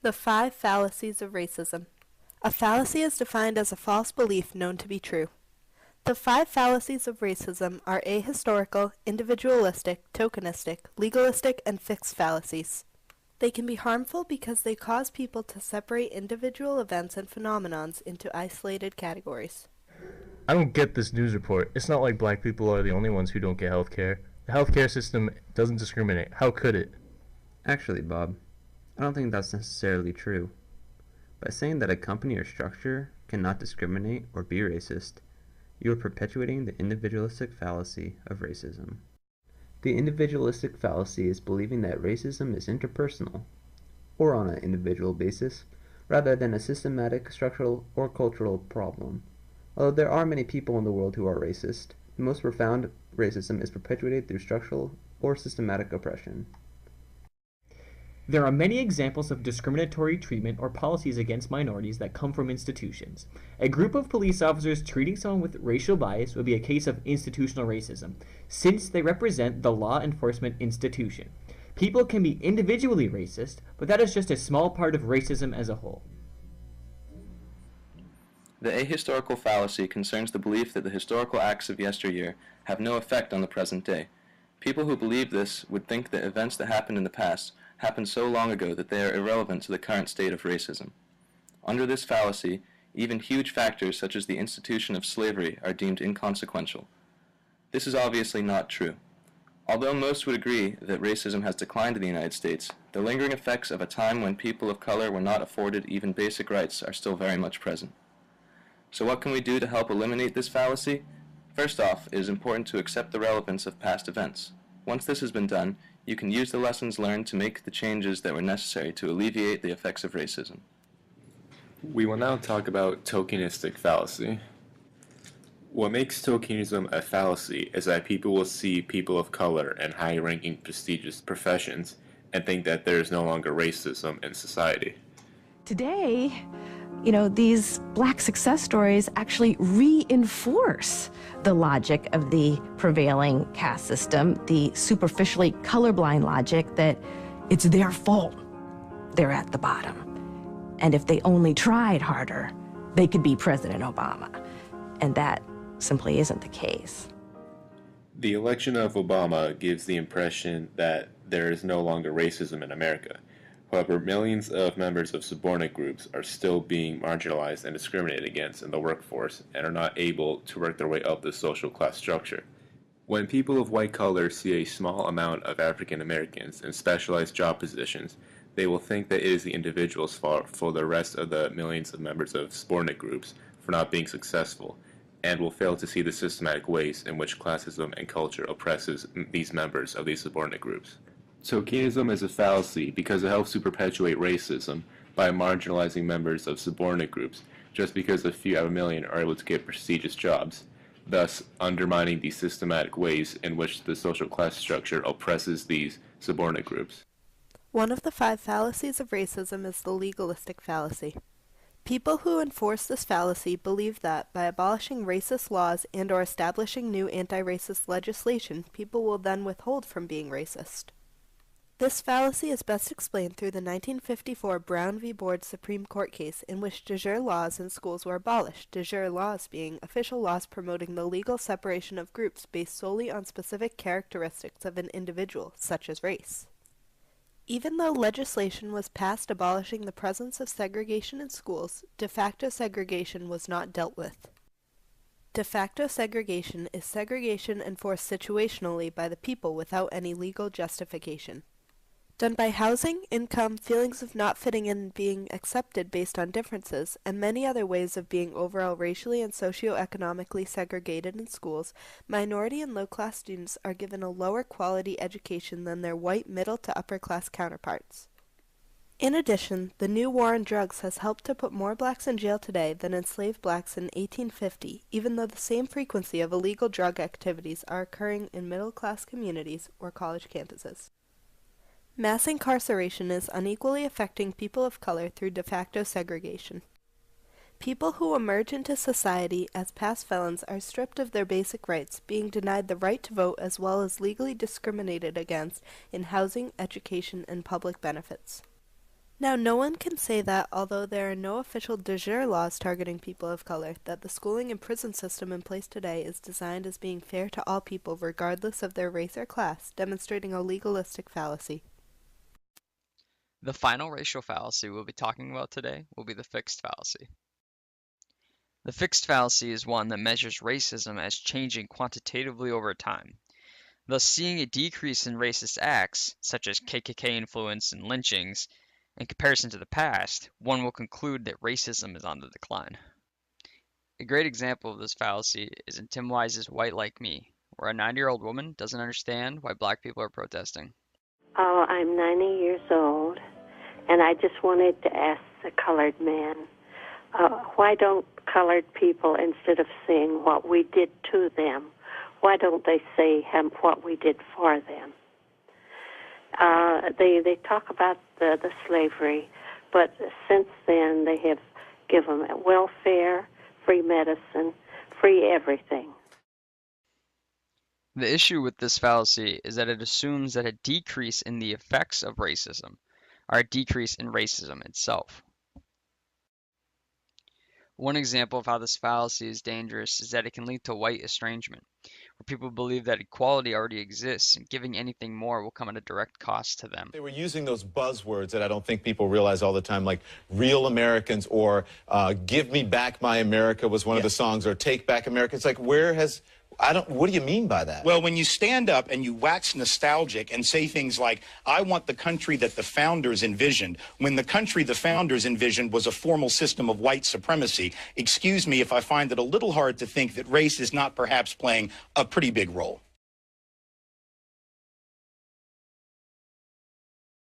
The 5 Fallacies of Racism. A fallacy is defined as a false belief known to be true. The 5 fallacies of racism are ahistorical, individualistic, tokenistic, legalistic, and fixed fallacies. They can be harmful because they cause people to separate individual events and phenomenons into isolated categories. I don't get this news report. It's not like black people are the only ones who don't get health care. The healthcare system doesn't discriminate. How could it? Actually, Bob, I don't think that's necessarily true. By saying that a company or structure cannot discriminate or be racist, you are perpetuating the individualistic fallacy of racism. The individualistic fallacy is believing that racism is interpersonal, or on an individual basis, rather than a systematic, structural, or cultural problem. Although there are many people in the world who are racist, the most profound racism is perpetuated through structural or systematic oppression. There are many examples of discriminatory treatment or policies against minorities that come from institutions. A group of police officers treating someone with racial bias would be a case of institutional racism, since they represent the law enforcement institution. People can be individually racist, but that is just a small part of racism as a whole. The ahistorical fallacy concerns the belief that the historical acts of yesteryear have no effect on the present day. People who believe this would think that events that happened in the past happened so long ago that they are irrelevant to the current state of racism. Under this fallacy, even huge factors such as the institution of slavery are deemed inconsequential. This is obviously not true. Although most would agree that racism has declined in the United States, the lingering effects of a time when people of color were not afforded even basic rights are still very much present. So what can we do to help eliminate this fallacy? First off, it is important to accept the relevance of past events. Once this has been done, you can use the lessons learned to make the changes that were necessary to alleviate the effects of racism. We will now talk about tokenistic fallacy. What makes tokenism a fallacy is that people will see people of color in high-ranking prestigious professions and think that there is no longer racism in society. Today, these black success stories actually reinforce the logic of the prevailing caste system, the superficially colorblind logic that it's their fault they're at the bottom. And if they only tried harder, they could be President Obama. And that simply isn't the case. The election of Obama gives the impression that there is no longer racism in America. However, millions of members of subordinate groups are still being marginalized and discriminated against in the workforce and are not able to work their way up the social class structure. When people of white color see a small amount of African Americans in specialized job positions, they will think that it is the individual's fault for the rest of the millions of members of subordinate groups for not being successful, and will fail to see the systematic ways in which classism and culture oppresses these members of these subordinate groups. Tokenism is a fallacy because it helps to perpetuate racism by marginalizing members of subordinate groups just because a few out of a million are able to get prestigious jobs, thus undermining the systematic ways in which the social class structure oppresses these subordinate groups. One of the 5 fallacies of racism is the legalistic fallacy. People who enforce this fallacy believe that by abolishing racist laws and/or establishing new anti-racist legislation, people will then withhold from being racist. This fallacy is best explained through the 1954 Brown v. Board Supreme Court case in which de jure laws in schools were abolished, de jure laws being official laws promoting the legal separation of groups based solely on specific characteristics of an individual, such as race. Even though legislation was passed abolishing the presence of segregation in schools, de facto segregation was not dealt with. De facto segregation is segregation enforced situationally by the people without any legal justification. Done by housing, income, feelings of not fitting in and being accepted based on differences, and many other ways of being overall racially and socioeconomically segregated in schools, minority and low-class students are given a lower quality education than their white middle to upper-class counterparts. In addition, the new war on drugs has helped to put more blacks in jail today than enslaved blacks in 1850, even though the same frequency of illegal drug activities are occurring in middle-class communities or college campuses. Mass incarceration is unequally affecting people of color through de facto segregation. People who emerge into society as past felons are stripped of their basic rights, being denied the right to vote as well as legally discriminated against in housing, education, and public benefits. Now, no one can say that, although there are no official de jure laws targeting people of color, that the schooling and prison system in place today is designed as being fair to all people regardless of their race or class, demonstrating a legalistic fallacy. The final racial fallacy we'll be talking about today will be the fixed fallacy. The fixed fallacy is one that measures racism as changing quantitatively over time. Thus, seeing a decrease in racist acts, such as KKK influence and lynchings, in comparison to the past, one will conclude that racism is on the decline. A great example of this fallacy is in Tim Wise's White Like Me, where a 90-year-old woman doesn't understand why black people are protesting. Oh, I'm 90 years old, and I just wanted to ask the colored man, why don't colored people, instead of saying what we did to them, why don't they say what we did for them? They talk about the slavery, but since then they have given welfare, free medicine, free everything. The issue with this fallacy is that it assumes that a decrease in the effects of racism are a decrease in racism itself. One example of how this fallacy is dangerous is that it can lead to white estrangement, where people believe that equality already exists and giving anything more will come at a direct cost to them. They were using those buzzwords that I don't think people realize all the time, like real Americans or Give Me Back My America was one of the songs, or Take Back America. It's like, what do you mean by that? Well, when you stand up and you wax nostalgic and say things like, I want the country that the founders envisioned, when the country the founders envisioned was a formal system of white supremacy, excuse me if I find it a little hard to think that race is not perhaps playing a pretty big role.